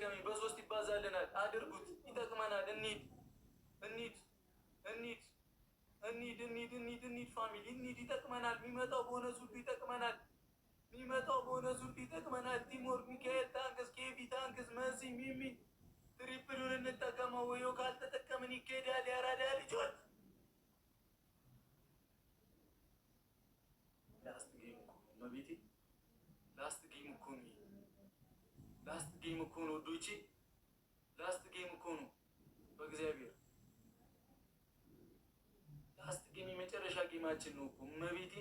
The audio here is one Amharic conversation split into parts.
ደከመኝ። በሶስት ይባዛልናል። አድርጉት፣ ይጠቅመናል። እንሂድ ፋሚሊ እንሂድ። ይጠቅመናል። የሚመጣው ቦነስ ሁሉ ይጠቅመናል። ቲሞር ሚካኤል ታንክስ፣ ኬቪ ታንክስ፣ መሲ ሚሚ ትሪፕሉን እንጠቀመው። ወዮ ካልተጠቀምን ይኬዳል። ያራዳ ልጆች ላስት ጌም እኮ ነው ዶቼ፣ ላስት ጌም እኮ ነው። በእግዚአብሔር ላስት ጌም የመጨረሻ ጌማችን ነው እኮ እመቤቴ።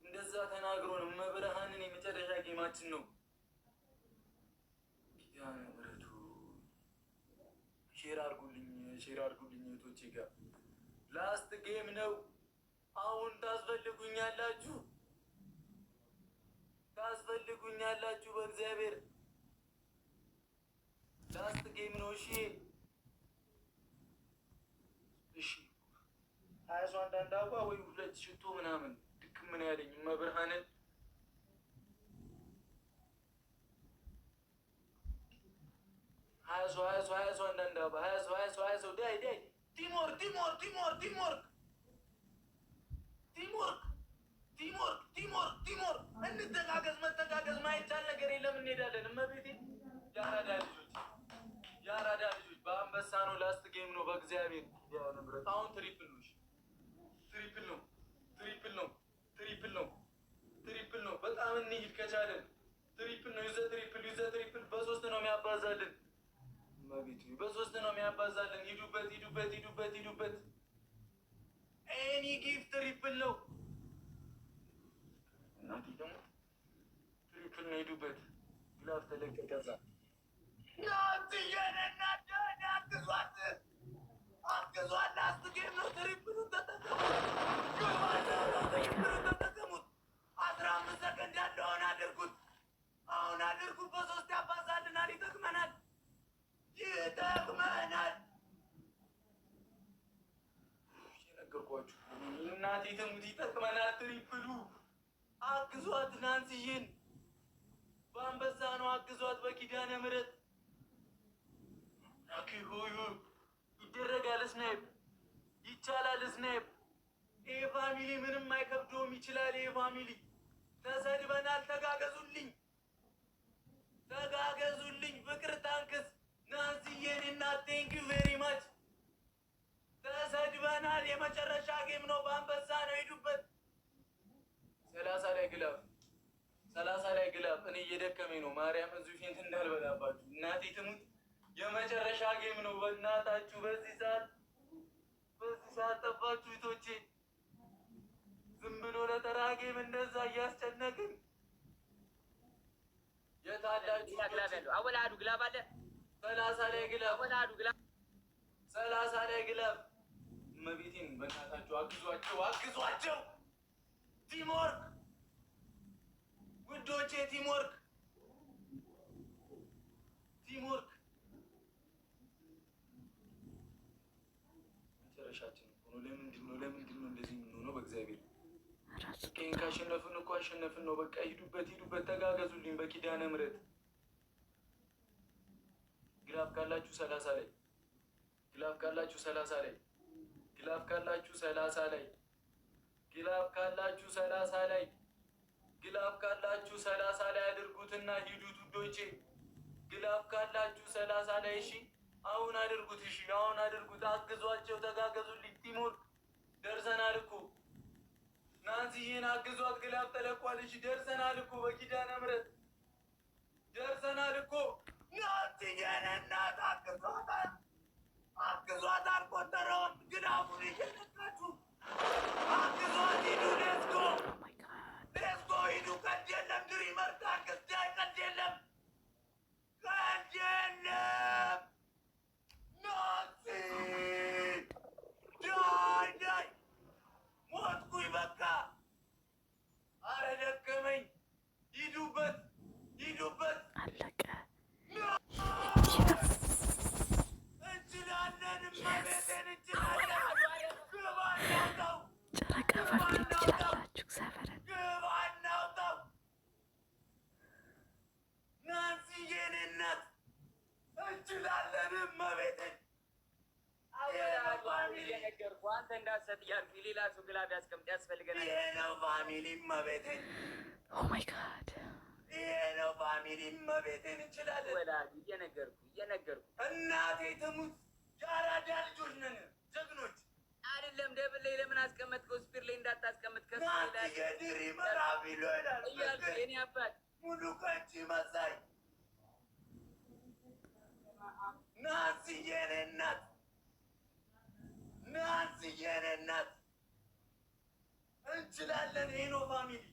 እንደዛ ተናግሮን እመብርሃንን የመጨረሻ ጌማችን ነው። ኪዳነ ምሕረቱ ሼር አድርጉልኝ እህቶቼ ጋር ላስት ጌም ነው። አሁን ታስፈልጉኛላችሁ በእግዚአብሔር ላስት ጌም ነው። እሺ 21 አበባ ወይ 2 ሽቶ ምናምን ድክም ምን ያለኝ መብርሃንን ሀያሰው አንዳንድ አበባ ሀያሰው ዳይ ቲምወርክ እንተጋገዝ። መተጋገዝ ማይቻል ነገር የለም። እንሄዳለን። እመቤቴ የአራዳ ልጆች በአንበሳ ነው። ላስት ጌም ነው። በእግዚአብሔር ንብረት አሁን ትሪፕል ነው። በጣም እንሂድ ከቻለን ትሪፕል ነው። ዩዘ ትሪፕል በሶስት ነው የሚያባዛልን። እመቤቴ በሶስት ነው የሚያባዛልን። ሂዱበት። ኤኒ ጊፍት ትሪፕል ነው። እናቴ ደግሞ ትሪፕል ነው። ሂዱበት። ግላፍ ተለቀቀዛ አግዟት። ላስት ጌም ነው። ትሪፕሉን ተጠቀሙት። 15 ሰከንድ ያለው አሁን አድርጉት። በሶስት ያባዛልናል። ይጠቅመናል። ነገርኳችሁ። እናቴ ትሙት ይጠቅመናል። ትሪፕሉ አግዟት። ናንስዬን በአንበሳ ነው። አግዟት። በኪዳነ ምሕረት ሆዩ ይደረጋል። ስናይፕ ይቻላል። ስናይፕ ይሄ ፋሚሊ ምንም አይከብደውም። ይችላል። ይሄ ፋሚሊ ተሰድበናል። ተጋገዙልኝ። ፍቅር ታንክስ ናንስዬን እና ቴንኪዩ ቬሪ ማች። ተሰድበናል። የመጨረሻ ጌም ነው። በአንበሳ ነው። ሄዱበት። 30 ላይ ግላብ። እኔ እየደከመኝ ነው። ማርያም እዚሁ ፊንት እንዳልበላባችሁ እናቴ ትሙት። የመጨረሻ ጌም ነው። በእናታችሁ በዚህ ሰዓት ጠባችሁ ቶቼ። ዝም ብሎ ለተራ ጌም እንደዛ እያስጨነቅን የታላችሁ አወላዱ ግላብ አለ። 30 ላይ ግላብ። እመቤቴን በእናታችሁ አግዟቸው። ቲምወርክ ውዶቼ፣ ቲምወርክ መጨረሻችን ሆኖ ለምንድን ነው እንደዚህ የምንሆነው? በእግዚአብሔር ይህን ካሸነፍን እኮ አሸነፍን ነው። በቃ ሂዱበት፣ ተጋገዙልኝ በኪዳነ ምሕረት። ግላፍ ካላችሁ 30 ላይ ግላፍ ካላችሁ 30 ላይ አድርጉትና ሂዱት ውዶቼ። ግላፍ ካላችሁ 30 ላይ እሺ፣ አሁን አድርጉት። አግዟቸው፣ ተጋገዙልኝ። ቲሞር ደርሰናል እኮ ናንሲዬን አግዟት። ግላፍ ተለቋል። እሺ ደርሰናል እኮ በኪዳነ ምሕረት ደርሰናል እኮ። ናንሲዬን እናት አግዟት። አልቆጠረውም። ግላፉን እየነካችሁ አግዟት። ሂዱ። ሌትስ ጎ ሂዱ። ቀልድ የለም። ድሪመር ታንክስ ዳይ ቀልድ የለም። ናንሲ ዳይ ሞትኩኝ በቃ። አረ ደከመኝ። ሂዱበት። እመቤቴን የነገርኩህ አንተ እንዳትሰጥ እያልኩኝ ሌላ ሰው ግላብ ያስቀምጥ ያስፈልገናል። ይሄ ነው ፋሚሊ እመቤቴን። ኦ ማይ ጋድ ይሄ ነው ፋሚሊ እመቤቴን። እንችላለን። ወላሂ እየነገርኩህ እናቴ ትሙት የአራዳ ልጆች ነን ጀግኖች። አይደለም ደብል ላይ ለምን አስቀመጥከው? ስፒር ላይ እንዳታስቀምጥ ከፍ ናት የድሪ መራቢ ይላል እያልኩህ የኔ አባት ሙሉ ከንቺ መሳይ ናንሲ የኔ እናት ናንሲ የኔ እናት። እንችላለን። ይሄ ነው ፋሚሊ።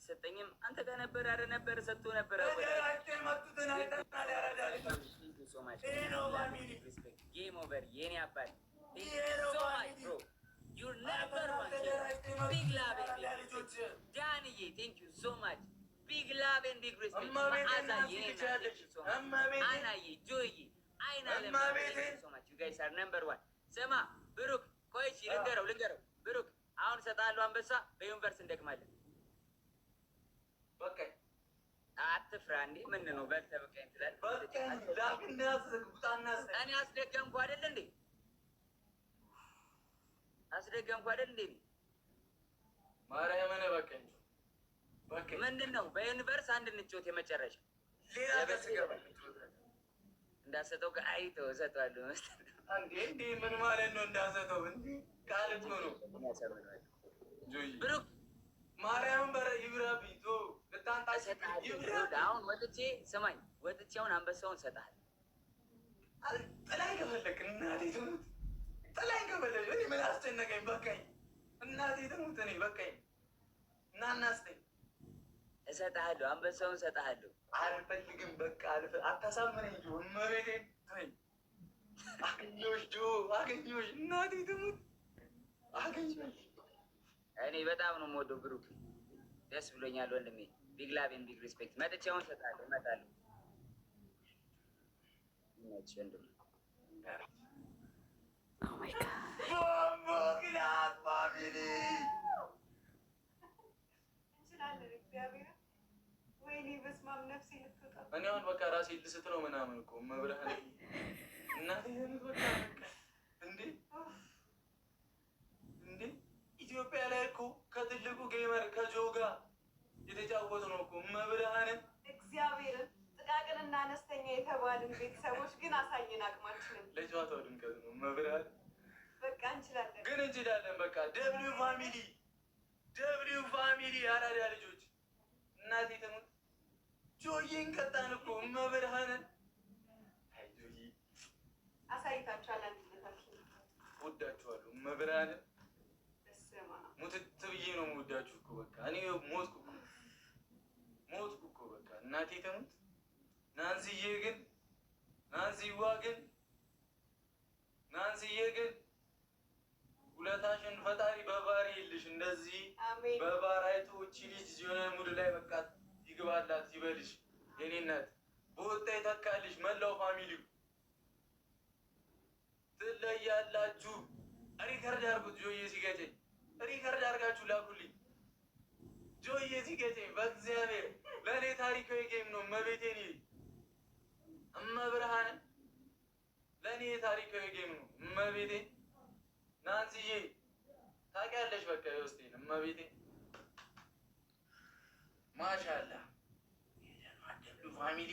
ሰጠኝም አንተ ጋር ነበር አረ ነበር ሰጥቶ ነበር። ተደራጅተው የመጡትን አይተናል። ያረዳ ልጆች ይሄ ነው ፋሚሊ። ጌም ኦቨር የኔ አባት። ይሄ ነው ፋሚሊ። ዩ ነበር ዋን ቢግ ላቭ ልጆች ዳንዬ ቴንክ ዩ ሶ ማች ቢግ ላቭ ኤንድ ቢግ ሪስፔክት አናዬ ጆዬ አይና ሶ ማች ዩ ጋይስ አር ነምበር ዋን። ስማ ብሩክ ቆይ እሺ ልንገረው ብሩክ አሁን እሰጥሃለሁ አንበሳ በዩኒቨርስ እንደቅማለን። በቃኝ አትፍራ እንዴ ምን ነው በልተህ በቃኝ ትላለህ። በቃኝ ላግና ዝግጣና እኔ አስደገምኩህ አይደል እንዴ ማርያምን በቃኝ በቃኝ። ምንድን ነው በዩኒቨርስ አንድ እንጫወት የመጨረሻ ሌላ ገስገባ እንዳሰጠው አይተው እሰጠዋለሁ መስጠት እንዴ ምን ማለት ነው? እንዳሰጠው እንዴ ቃልት ነው ብሩክ ማርያምን በረ ይብራብኝ ቶ ልታንጣሽ አሁን ወጥቼ ስማኝ ወጥቼ አሁን አንበሳውን እሰጥሃለሁ። ጥላኝ ከፈለክ እናቴ ትሙት ጥላኝ ከፈለክ እኔ ምን አስጨነቀኝ? በቃኝ እናቴ ትሙት እኔ በቃኝ። እናናስተኝ እሰጥሃለሁ አንበሳውን እሰጥሃለሁ። አልፈልግም በቃ አታሳምነኝ ጆ እመቤቴን ተይኝ። አገኘሁሽ እናቴ ትሙት አገኘሁሽ። እኔ በጣም ነው የምወደው ብሩክ ደስ ብሎኛል ወንድሜ። ቢግ ላቭ ኤንድ ቢግ ሪስፔክት። መጥቼ አሁን እሰጥሃለሁ እመጣለሁ። ኦ ማይ ጋድ ቦምቦ ግላብ ፋሚሊ እኔ አሁን በቃ ራሴ ልስት ነው ምናምን እኮ መብርሃን እናቴ በቃ እንዴ ኢትዮጵያ ላይ እኮ ከትልቁ ጌመር ከጆ ጋር የተጫወቱ ነው እኮ መብርሃንን እግዚአብሔርን ጥቃቅንና አነስተኛ የተባልን ቤተሰቦች ግን አሳየን አቅማችንን። ለጨዋታው ድምቀት ነው መብርሃን። በቃ እንችላለን ግን እንችላለን። በቃ ደብሊው ፋሚሊ አራዳ ልጆች እናቴ ትሙት ጆዬን ቀጣን እኮ መብርሃንን። አይ ጆዬ አሳይታችኋል አንድነታችን። ወዳችኋለሁ መብርሃንን። በስመ አብ ሙትት ብዬ ነው የምወዳችሁ እኮ በቃ እኔ ሞትኩ እኮ በቃ እናቴ ትሙት። ናንሲዬ ግን ውለታሽን ፈጣሪ በባህሪ የለሽ እንደዚህ አሜን። በባህራይቱ እቺ ልጅ የሆነ ሙድ ላይ በቃ ይግባላት ይበልሽ የኔ እናት በወጣ ይተካልሽ። መላው ፋሚሊው ትለያላችሁ። ሪከርድ አድርጉት። ጆዬ ሲገጨኝ ሪከርድ አድርጋችሁ ላኩልኝ። ጆዬ ሲገጨኝ በእግዚአብሔር ለእኔ ታሪካዊ ጌም ነው። እመቤቴን እመብርሃንን ለእኔ ታሪካዊ ጌም ነው። እመቤቴን ናንሲዬ ታውቂያለሽ በቃ የውስጤን እመቤቴን ማሻላ ፋሚሊ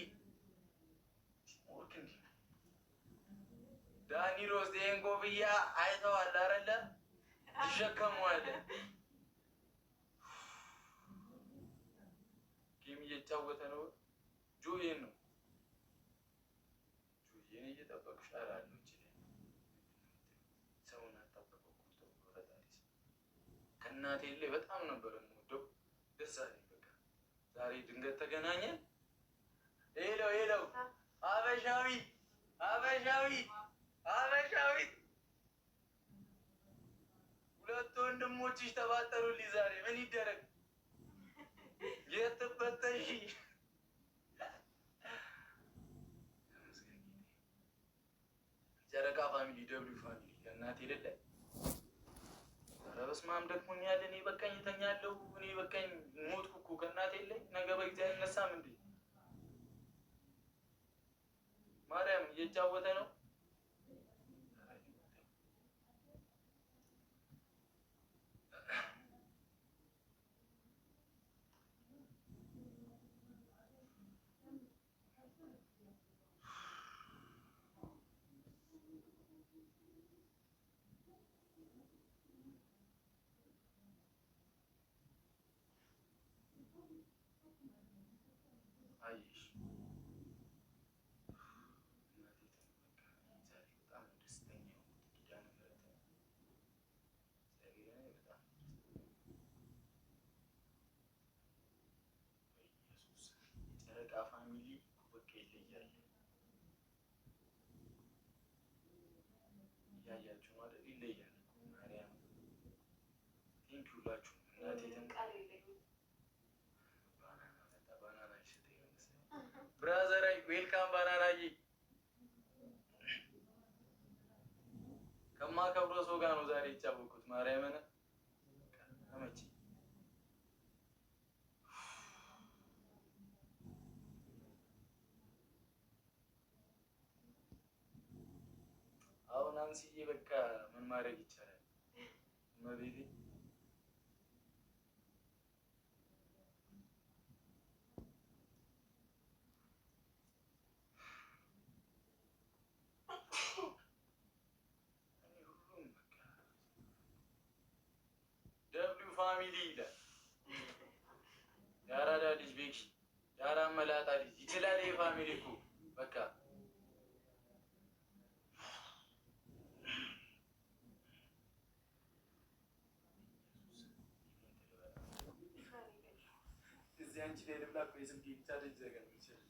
ዳኒ ሮዝ ይሄን ኮፍያ አይተዋል አይደለ? ትሸከመዋለህ። ጌም እየተጫወተ ነው። ጆዬን እየጠበቅሽ አላሉ ሰውን አጠበቀው ከእናቴ ላይ በጣም ነበር የምወደው። ደስ አለኝ በቃ ዛሬ ድንገት ተገናኘን። ሄሎ አበሻዊ ሁለት ወንድሞችሽ ተባጠሩልኝ ዛሬ ምን ይደረግ? የትበተሽ ጨረቃ ፋሚሊ ደብሊው ፋሚሊ ለእናቴ የሌለ ኧረ በስመ አብ ደክሞኛል። እኔ በቃኝ እተኛለሁ። እኔ በቃኝ ሞትኩ እኮ ከእናቴ የለኝ ነገ በጊዜ አይነሳም እንዴ እየተጫወተ ነው። አይሽ በጣም ደስተኛ ኪዳነ ምሕረት በጣም ኢየሱስ የጨረቃ ፋሚሊ በቃ ይለያል። እያያችሁ ነው አይደል? ይለያል። ማርያም ቴንክ ዩ ሁላችሁም። ብራዘራይ ዌልካም ባናናዬ ከማከብረው ሰው ጋር ነው ዛሬ የተጫወኩት። ማርያምን ተመቼ አሁን አንስዬ በቃ ምን ማድረግ ይቻላል? መቤቴ ደብሊው ፋሚሊ ይላል። የአራዳ ልጅ ቤኪ የአራት መላጣ ልጅ ይችላል። ይሄ ፋሚሊ እኮ በቃ እዚህ አንቺ ላይ ልብላ እኮ የስልክ ብቻ ልጅ ዘጋ ይችላል።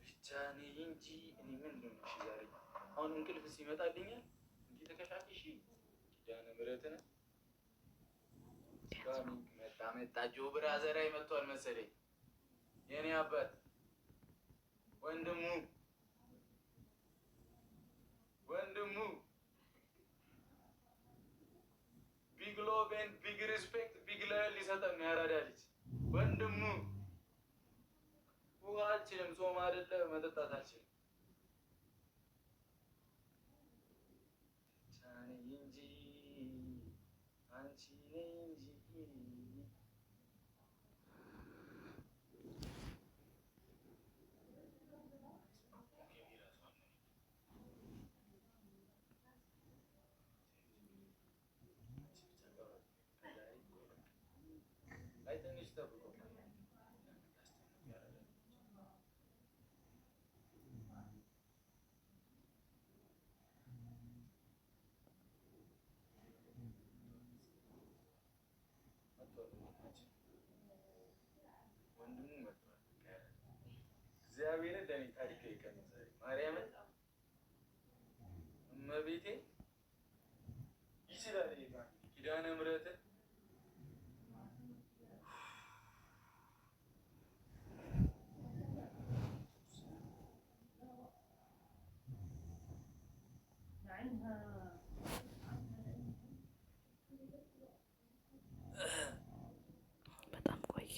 ብቻ እኔ እንጂ እኔ ምንድን ነው ዛሬ አሁን እንቅልፍ ሲመጣልኛል እንዲህ ተከሻሽ ኪዳነ ምሕረትን መጣ ጆ ብራዘራይ መጥቷል መሰለኝ። የኔ አባት ወንድሙ ቢግ ሎቭ ኤንድ ቢግ ሪስፔክት ቢግ ላይል ሊሰጠን ያራዳ ልጅ ወንድሙ። ውሃ አልችልም፣ ጾም አይደለ መጠጣት አልችልም። ቻኔ እንጂ አንቺ እንጂ ላይ ትንሽ ጠብቆ ወንድሙ መጥቷል። እግዚአብሔርን ለእኔ ታሪካዊ ቀን ነው ዛሬ። ማርያምን እመቤቴ ይችላል። ኪዳነ ምሕረትን በጣም ቆየ።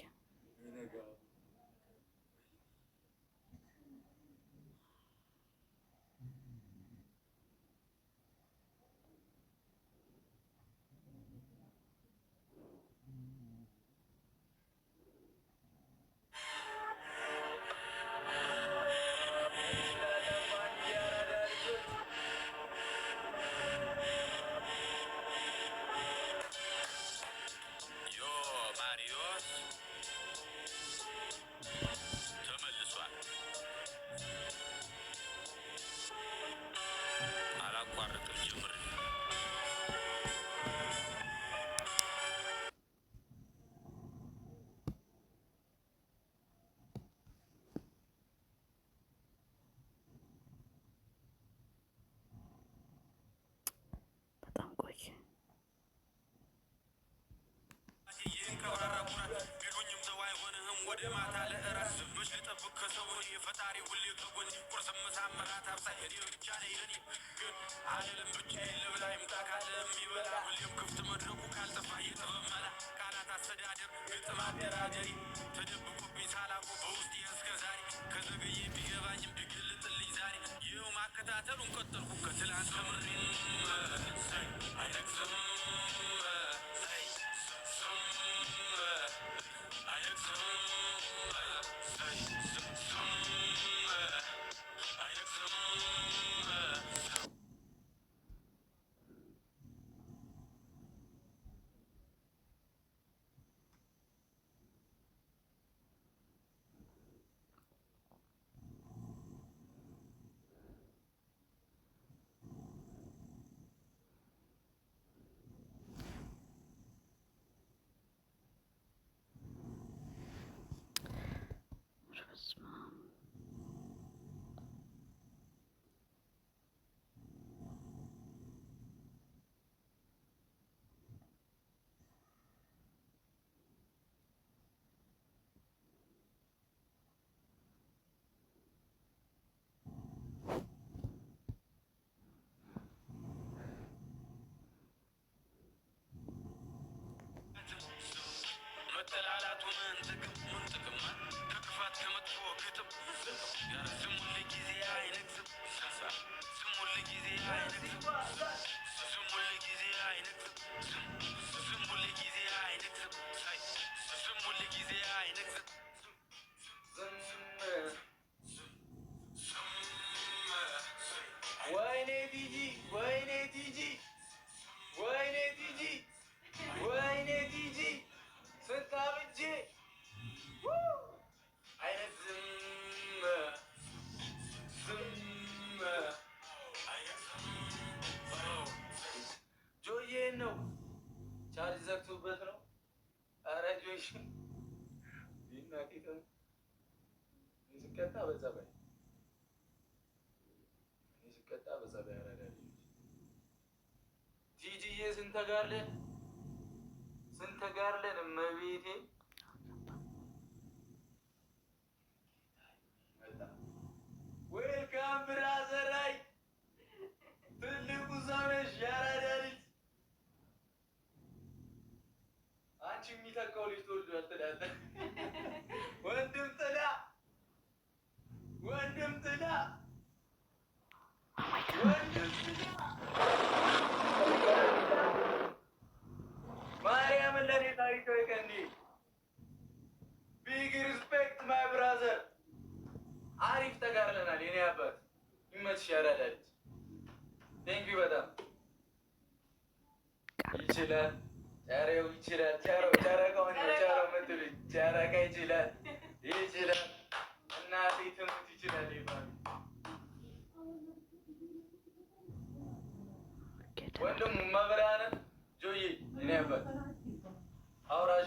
በጣም ቆየ። ወደ ማታ ለእራት ዝምሽ ልጠብቅ ከሰው የፈጣሪ ሁሌ ከጎን ቁርስ ምሳ እራት አብሳይ እኔ ብቻ ነኝ ለኔ ግን አልልም ብቻዬን ልብላ ይምጣ ካለ የሚበላ ሁሌም ክፍት መድረኩ ካልጠፋ የጥበብ መላ ቃላት አስተዳደር ግጥም አደራደሪ ተደብቆብኝ ሳላውቁ በውስጤ እስከ ዛሬ ከዘገየ ቢገባኝም ቢገልጥልኝ ዛሬ ይኸው ማከታተሉን ቀጠልኩ ከትላንት ተምሬ አይነግስም መጠላላቱ ምን ጥቅም ከክፋት ከመጥፎ ግጥም ስም ሁል ጊዜ አይነግስም ስም ሁል ጊዜ አይነግስም ስም ሁል ጊዜ አይነግስም ስም ሁል ጊዜ አይነግስም ስም ሁል ጊዜ አይነግስም ወይኔ ቲጂ ወይኔ ቲጂ ወይኔ ቲጂ ወይኔ ቲጂ ስታብጄ አይነት ጆዬን ነው ቻርጅ ዘግቶበት ነው። ኧረ ጆይ ይናቂት ስቀጣ በጸባይ ስቀጣ በጸባይ ያረዳል። ቲጂዬ ስንተጋርለን እመቤቴ ዌልካም ብራዘር ላይ ትልቁ ሰው ነሽ ያራዳ ልጅ። አንቺ የሚተካው ልጅ ተወልዷል ትላለህ። ወንድም ጥላ ወንድም ጥላ ወንድም ጥላ ማርያምን ለኔ ታሪካዊ ቀንዲ ቢግ ሪስፔክት ማይ ብራዘር። አሪፍ ተጋርለናል። የኔ አባት ይመችሽ ያራዳ ልጅ። ቴንክ ዩ በጣም ይችላል። ጫሬው ይችላል። ጫረቃው ነው ጫረው ምትሉኝ ጫረቃ ይችላል እናቴ ትሙት ይችላል ይባል ወንድሙ መብራንን ጆዬ የኔ አባት አውራሽ